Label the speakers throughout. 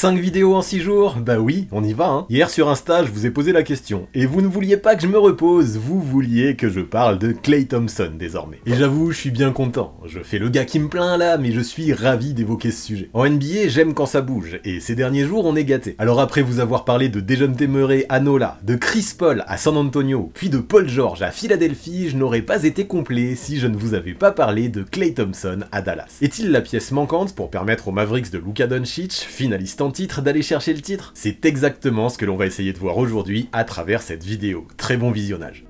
Speaker 1: 5 vidéos en 6 jours? Bah oui, on y va hein. Hier sur Insta, je vous ai posé la question, et vous ne vouliez pas que je me repose, vous vouliez que je parle de Klay Thompson désormais. Et j'avoue, je suis bien content. Je fais le gars qui me plaint là, mais je suis ravi d'évoquer ce sujet. En NBA, j'aime quand ça bouge, et ces derniers jours, on est gâtés. Alors après vous avoir parlé de Dejounte Murray à Nola, de Chris Paul à San Antonio, puis de Paul George à Philadelphie, je n'aurais pas été complet si je ne vous avais pas parlé de Klay Thompson à Dallas. Est-il la pièce manquante pour permettre aux Mavericks de Luka Doncic, finaliste en titre, d'aller chercher le titre? C'est exactement ce que l'on va essayer de voir aujourd'hui à travers cette vidéo. Très bon visionnage.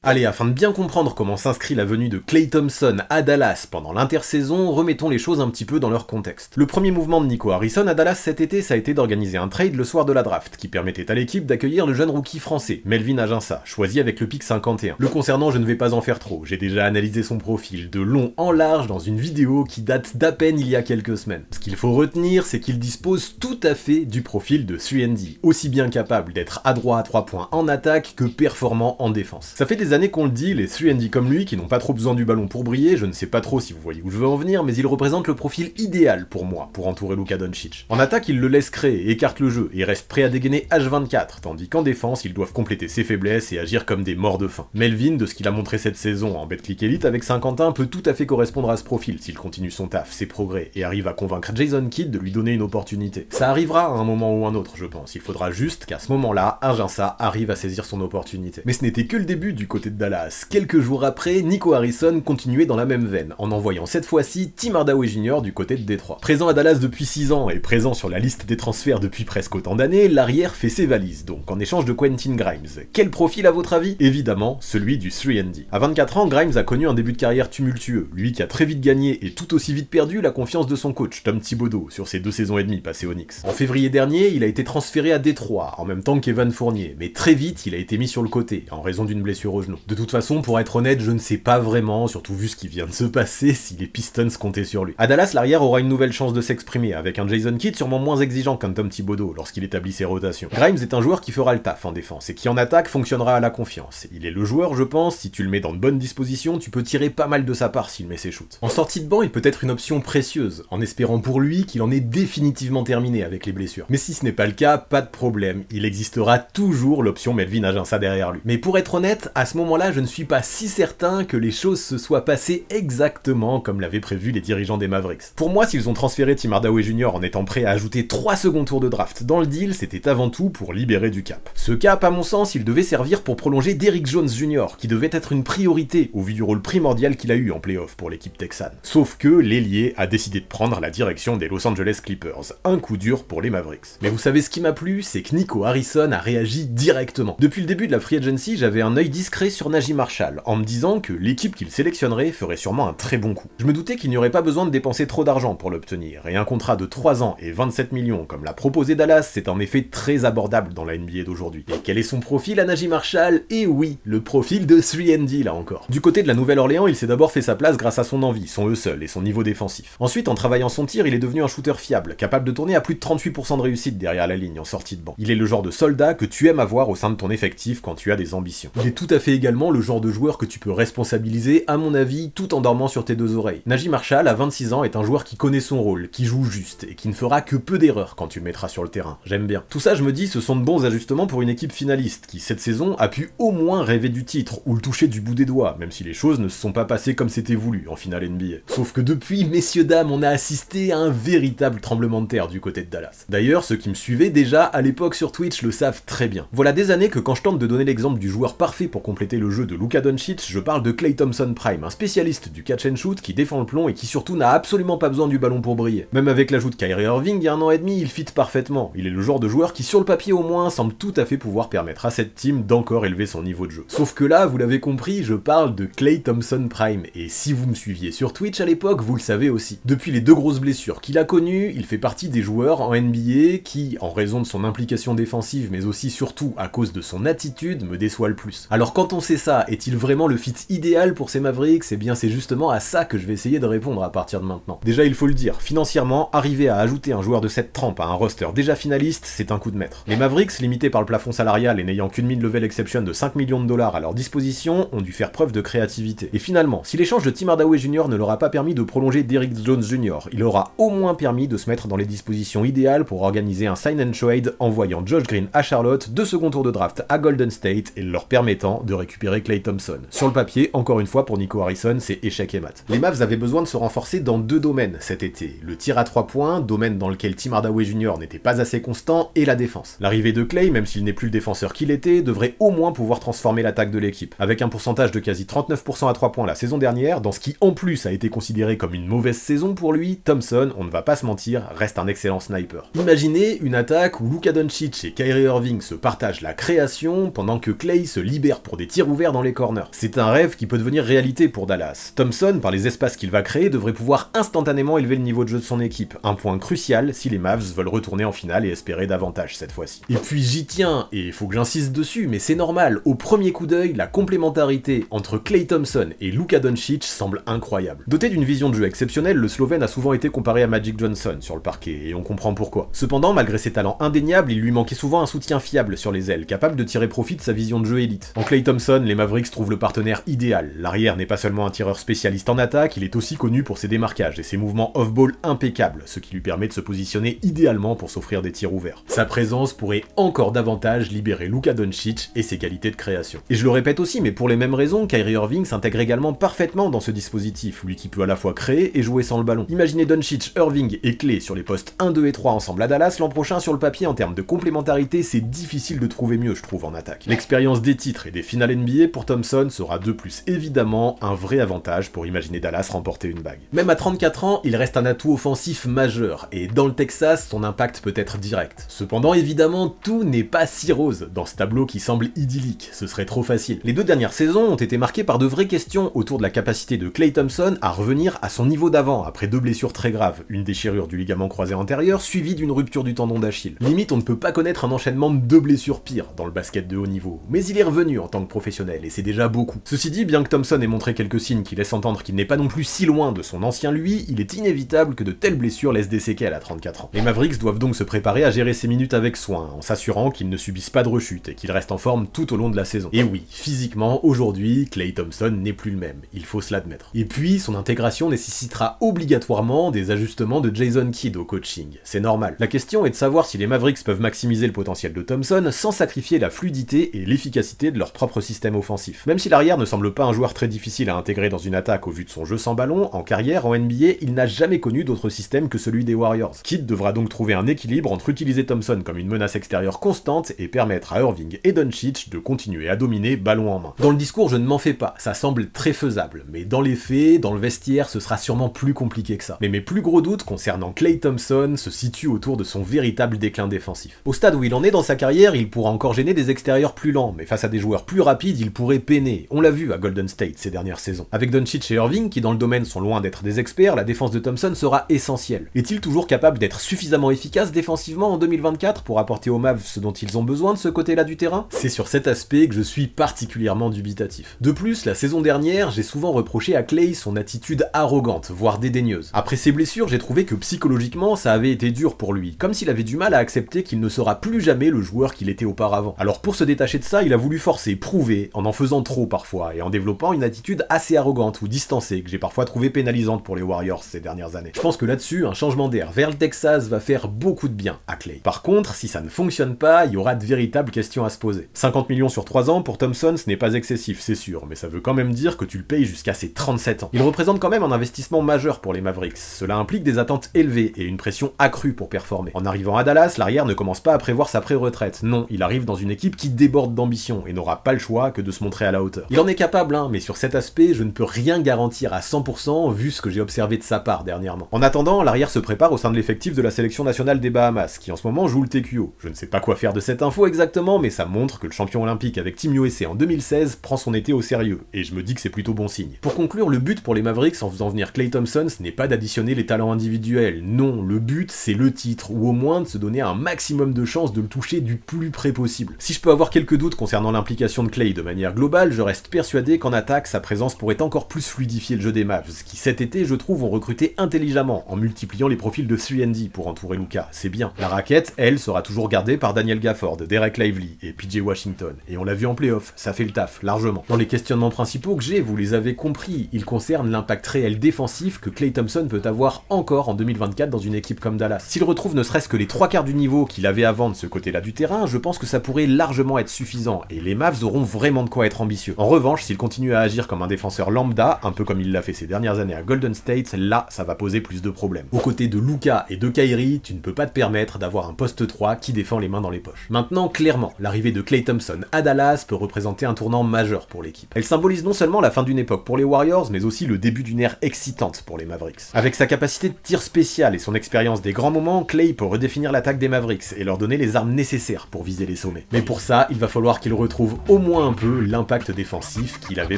Speaker 1: Allez, afin de bien comprendre comment s'inscrit la venue de Klay Thompson à Dallas pendant l'intersaison, remettons les choses un petit peu dans leur contexte. Le premier mouvement de Nico Harrison à Dallas cet été, ça a été d'organiser un trade le soir de la draft, qui permettait à l'équipe d'accueillir le jeune rookie français, Melvin Aginsa, choisi avec le pick 51. Le concernant, je ne vais pas en faire trop, j'ai déjà analysé son profil de long en large dans une vidéo qui date d'à peine il y a quelques semaines. Ce qu'il faut retenir, c'est qu'il dispose tout à fait du profil de 3&D, aussi bien capable d'être adroit à 3 points en attaque que performant en défense. Ça fait des années qu'on le dit, les 3&D comme lui, qui n'ont pas trop besoin du ballon pour briller, je ne sais pas trop si vous voyez où je veux en venir, mais il représente le profil idéal pour moi, pour entourer Luka Doncic. En attaque, il le laisse créer, écarte le jeu, et reste prêt à dégainer H24, tandis qu'en défense, ils doivent compléter ses faiblesses et agir comme des morts de faim. Melvin, de ce qu'il a montré cette saison en Betclic Elite avec Saint-Quentin, peut tout à fait correspondre à ce profil, s'il continue son taf, ses progrès, et arrive à convaincre Jason Kidd de lui donner une opportunité. Ça arrivera à un moment ou un autre, je pense, il faudra juste qu'à ce moment-là, Aginsa arrive à saisir son opportunité. Mais ce n'était que le début du côté de Dallas. Quelques jours après, Nico Harrison continuait dans la même veine, en envoyant cette fois-ci Tim Hardaway Jr. du côté de Détroit. Présent à Dallas depuis 6 ans et présent sur la liste des transferts depuis presque autant d'années, l'arrière fait ses valises, donc en échange de Quentin Grimes. Quel profil à votre avis? Évidemment, celui du 3&D. À 24 ans, Grimes a connu un début de carrière tumultueux, lui qui a très vite gagné et tout aussi vite perdu la confiance de son coach, Tom Thibodeau, sur ses 2 saisons et demie passées au Knicks. En février dernier, il a été transféré à Détroit, en même temps qu'Evan Fournier, mais très vite, il a été mis sur le côté, en raison d'une blessure au genou. De toute façon, pour être honnête, je ne sais pas vraiment, surtout vu ce qui vient de se passer, si les Pistons comptaient sur lui. À Dallas, l'arrière aura une nouvelle chance de s'exprimer, avec un Jason Kidd sûrement moins exigeant qu'un Tom Thibodeau lorsqu'il établit ses rotations. Grimes est un joueur qui fera le taf en défense, et qui en attaque fonctionnera à la confiance. Il est le joueur, je pense, si tu le mets dans de bonnes dispositions, tu peux tirer pas mal de sa part s'il met ses shoots. En sortie de banc, il peut être une option précieuse, en espérant pour lui qu'il en est définitivement terminé avec les blessures. Mais si ce n'est pas le cas, pas de problème, il existera toujours l'option Melvin Aginsa derrière lui. Mais pour être honnête, à ce moment-là, je ne suis pas si certain que les choses se soient passées exactement comme l'avaient prévu les dirigeants des Mavericks. Pour moi, s'ils ont transféré Tim Hardaway Jr. en étant prêts à ajouter 3 seconds tours de draft dans le deal, c'était avant tout pour libérer du cap. Ce cap, à mon sens, il devait servir pour prolonger Derrick Jones Jr., qui devait être une priorité au vu du rôle primordial qu'il a eu en playoff pour l'équipe texane. Sauf que l'ailier a décidé de prendre la direction des Los Angeles Clippers, un coup dur pour les Mavericks. Mais vous savez ce qui m'a plu, c'est que Nico Harrison a réagi directement. Depuis le début de la free agency, j'avais un œil discret sur Naji Marshall, en me disant que l'équipe qu'il sélectionnerait ferait sûrement un très bon coup. Je me doutais qu'il n'y aurait pas besoin de dépenser trop d'argent pour l'obtenir, et un contrat de 3 ans et 27 millions comme l'a proposé Dallas, c'est en effet très abordable dans la NBA d'aujourd'hui. Et quel est son profil à Naji Marshall? Et oui, le profil de 3&D là encore. Du côté de la Nouvelle-Orléans, il s'est d'abord fait sa place grâce à son envie, son hustle et son niveau défensif. Ensuite, en travaillant son tir, il est devenu un shooter fiable, capable de tourner à plus de 38% de réussite derrière la ligne en sortie de banc. Il est le genre de soldat que tu aimes avoir au sein de ton effectif quand tu as des ambitions. Il est tout à fait également le genre de joueur que tu peux responsabiliser, à mon avis, tout en dormant sur tes 2 oreilles. Naji Marshall, à 26 ans, est un joueur qui connaît son rôle, qui joue juste, et qui ne fera que peu d'erreurs quand tu le mettras sur le terrain. J'aime bien. Tout ça, je me dis, ce sont de bons ajustements pour une équipe finaliste, qui, cette saison, a pu au moins rêver du titre, ou le toucher du bout des doigts, même si les choses ne se sont pas passées comme c'était voulu en finale NBA. Sauf que depuis, messieurs dames, on a assisté à un véritable tremblement de terre du côté de Dallas. D'ailleurs, ceux qui me suivaient déjà à l'époque sur Twitch le savent très bien. Voilà des années que quand je tente de donner l'exemple du joueur parfait pour compléter le jeu de Luka Doncic, je parle de Klay Thompson Prime, un spécialiste du catch and shoot qui défend le plomb et qui surtout n'a absolument pas besoin du ballon pour briller. Même avec l'ajout de Kyrie Irving il y a 1 an et demi, il fit parfaitement. Il est le genre de joueur qui sur le papier au moins semble tout à fait pouvoir permettre à cette team d'encore élever son niveau de jeu. Sauf que là, vous l'avez compris, je parle de Klay Thompson Prime, et si vous me suiviez sur Twitch à l'époque, vous le savez aussi. Depuis les 2 grosses blessures qu'il a connues, il fait partie des joueurs en NBA qui, en raison de son implication défensive mais aussi surtout à cause de son attitude, me déçoit le plus. Alors quand on c'est ça, est-il vraiment le fit idéal pour ces Mavericks? Eh bien c'est justement à ça que je vais essayer de répondre à partir de maintenant. Déjà il faut le dire, financièrement, arriver à ajouter un joueur de cette trempe à un roster déjà finaliste, c'est un coup de maître. Les Mavericks, limités par le plafond salarial et n'ayant qu'une mid-level exception de 5 millions de dollars à leur disposition, ont dû faire preuve de créativité. Et finalement, si l'échange de Tim Hardaway Jr. ne leur a pas permis de prolonger Derrick Jones Jr., il aura au moins permis de se mettre dans les dispositions idéales pour organiser un sign and trade envoyant Josh Green à Charlotte, 2 second tours de draft à Golden State et leur permettant de récupérer Klay Thompson. Sur le papier, encore une fois pour Nico Harrison, c'est échec et mat. Les Mavs avaient besoin de se renforcer dans 2 domaines cet été. Le tir à 3 points, domaine dans lequel Tim Hardaway Jr. n'était pas assez constant, et la défense. L'arrivée de Klay, même s'il n'est plus le défenseur qu'il était, devrait au moins pouvoir transformer l'attaque de l'équipe. Avec un pourcentage de quasi 39% à 3 points la saison dernière, dans ce qui en plus a été considéré comme une mauvaise saison pour lui, Thompson, on ne va pas se mentir, reste un excellent sniper. Imaginez une attaque où Luka Doncic et Kyrie Irving se partagent la création pendant que Klay se libère pour des tirs ouverts dans les corners. C'est un rêve qui peut devenir réalité pour Dallas. Thompson, par les espaces qu'il va créer, devrait pouvoir instantanément élever le niveau de jeu de son équipe, un point crucial si les Mavs veulent retourner en finale et espérer davantage cette fois-ci. Et puis j'y tiens, et il faut que j'insiste dessus, mais c'est normal, au premier coup d'œil, la complémentarité entre Klay Thompson et Luka Doncic semble incroyable. Doté d'une vision de jeu exceptionnelle, le Slovène a souvent été comparé à Magic Johnson sur le parquet, et on comprend pourquoi. Cependant, malgré ses talents indéniables, il lui manquait souvent un soutien fiable sur les ailes, capable de tirer profit de sa vision de jeu élite. En Klay Thompson, les Mavericks trouvent le partenaire idéal. L'arrière n'est pas seulement un tireur spécialiste en attaque, il est aussi connu pour ses démarquages et ses mouvements off-ball impeccables, ce qui lui permet de se positionner idéalement pour s'offrir des tirs ouverts. Sa présence pourrait encore davantage libérer Luka Doncic et ses qualités de création. Et je le répète aussi, mais pour les mêmes raisons, Kyrie Irving s'intègre également parfaitement dans ce dispositif, lui qui peut à la fois créer et jouer sans le ballon. Imaginez Doncic, Irving et Klay sur les postes 1, 2 et 3 ensemble à Dallas l'an prochain. Sur le papier, en termes de complémentarité, c'est difficile de trouver mieux, je trouve, en attaque. L'expérience des titres et des finales NBA pour Thompson sera de plus évidemment un vrai avantage pour imaginer Dallas remporter une bague. Même à 34 ans, il reste un atout offensif majeur, et dans le Texas, son impact peut être direct. Cependant, évidemment, tout n'est pas si rose dans ce tableau qui semble idyllique, ce serait trop facile. Les 2 dernières saisons ont été marquées par de vraies questions autour de la capacité de Klay Thompson à revenir à son niveau d'avant après 2 blessures très graves, une déchirure du ligament croisé antérieur suivie d'une rupture du tendon d'Achille. Limite, on ne peut pas connaître un enchaînement de 2 blessures pires dans le basket de haut niveau, mais il est revenu en tant que professionnel et c'est déjà beaucoup. Ceci dit, bien que Thompson ait montré quelques signes qui laissent entendre qu'il n'est pas non plus si loin de son ancien lui, il est inévitable que de telles blessures laissent des séquelles à 34 ans. Les Mavericks doivent donc se préparer à gérer ses minutes avec soin, en s'assurant qu'ils ne subissent pas de rechute et qu'ils restent en forme tout au long de la saison. Et oui, physiquement, aujourd'hui, Klay Thompson n'est plus le même, il faut se l'admettre. Et puis, son intégration nécessitera obligatoirement des ajustements de Jason Kidd au coaching, c'est normal. La question est de savoir si les Mavericks peuvent maximiser le potentiel de Thompson sans sacrifier la fluidité et l'efficacité de leur propre système offensif. Même si l'arrière ne semble pas un joueur très difficile à intégrer dans une attaque au vu de son jeu sans ballon, en carrière, en NBA, il n'a jamais connu d'autre système que celui des Warriors. Kidd devra donc trouver un équilibre entre utiliser Thompson comme une menace extérieure constante et permettre à Irving et Doncic de continuer à dominer ballon en main. Dans le discours, je ne m'en fais pas, ça semble très faisable, mais dans les faits, dans le vestiaire, ce sera sûrement plus compliqué que ça. Mais mes plus gros doutes concernant Klay Thompson se situent autour de son véritable déclin défensif. Au stade où il en est dans sa carrière, il pourra encore gêner des extérieurs plus lents, mais face à des joueurs plus rapides, il pourrait peiner. On l'a vu à Golden State ces dernières saisons. Avec Doncic et Irving, qui dans le domaine sont loin d'être des experts, la défense de Thompson sera essentielle. Est-il toujours capable d'être suffisamment efficace défensivement en 2024 pour apporter aux Mavs ce dont ils ont besoin de ce côté-là du terrain? C'est sur cet aspect que je suis particulièrement dubitatif. De plus, la saison dernière, j'ai souvent reproché à Klay son attitude arrogante, voire dédaigneuse. Après ses blessures, j'ai trouvé que psychologiquement, ça avait été dur pour lui, comme s'il avait du mal à accepter qu'il ne sera plus jamais le joueur qu'il était auparavant. Alors pour se détacher de ça, il a voulu forcer, prouver, en faisant trop parfois, et en développant une attitude assez arrogante ou distancée, que j'ai parfois trouvé pénalisante pour les Warriors ces dernières années. Je pense que là-dessus, un changement d'air vers le Texas va faire beaucoup de bien à Klay. Par contre, si ça ne fonctionne pas, il y aura de véritables questions à se poser. 50 millions sur 3 ans pour Thompson, ce n'est pas excessif, c'est sûr, mais ça veut quand même dire que tu le payes jusqu'à ses 37 ans. Il représente quand même un investissement majeur pour les Mavericks. Cela implique des attentes élevées et une pression accrue pour performer. En arrivant à Dallas, l'arrière ne commence pas à prévoir sa pré-retraite. Non, il arrive dans une équipe qui déborde d'ambition et n'aura pas le choix que de se montrer à la hauteur. Il en est capable, hein, mais sur cet aspect, je ne peux rien garantir à 100% vu ce que j'ai observé de sa part dernièrement. En attendant, l'arrière se prépare au sein de l'effectif de la sélection nationale des Bahamas, qui en ce moment joue le TQO. Je ne sais pas quoi faire de cette info exactement, mais ça montre que le champion olympique avec Team USA en 2016 prend son été au sérieux, et je me dis que c'est plutôt bon signe. Pour conclure, le but pour les Mavericks en faisant venir Klay Thompson, ce n'est pas d'additionner les talents individuels, non, le but c'est le titre, ou au moins de se donner un maximum de chances de le toucher du plus près possible. Si je peux avoir quelques doutes concernant l'implication de Klay Clay de manière globale, je reste persuadé qu'en attaque, sa présence pourrait encore plus fluidifier le jeu des Mavs, qui cet été, je trouve, ont recruté intelligemment, en multipliant les profils de 3&D pour entourer Luka, c'est bien. La raquette, elle, sera toujours gardée par Daniel Gafford, Derek Lively et PJ Washington, et on l'a vu en playoff, ça fait le taf, largement. Dans les questionnements principaux que j'ai, vous les avez compris, ils concernent l'impact réel défensif que Klay Thompson peut avoir encore en 2024 dans une équipe comme Dallas. S'il retrouve ne serait-ce que les 3/4 du niveau qu'il avait avant de ce côté-là du terrain, je pense que ça pourrait largement être suffisant, et les Mavs auront vraiment de quoi être ambitieux. En revanche, s'il continue à agir comme un défenseur lambda, un peu comme il l'a fait ces dernières années à Golden State, là, ça va poser plus de problèmes. Aux côtés de Luka et de Kyrie, tu ne peux pas te permettre d'avoir un poste 3 qui défend les mains dans les poches. Maintenant, clairement, l'arrivée de Klay Thompson à Dallas peut représenter un tournant majeur pour l'équipe. Elle symbolise non seulement la fin d'une époque pour les Warriors, mais aussi le début d'une ère excitante pour les Mavericks. Avec sa capacité de tir spécial et son expérience des grands moments, Klay peut redéfinir l'attaque des Mavericks et leur donner les armes nécessaires pour viser les sommets. Mais pour ça, il va falloir qu'il retrouve au moins un peu l'impact défensif qu'il avait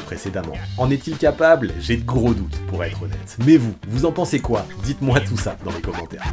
Speaker 1: précédemment. En est-il capable? J'ai de gros doutes, pour être honnête. Mais vous en pensez quoi? Dites-moi tout ça dans les commentaires.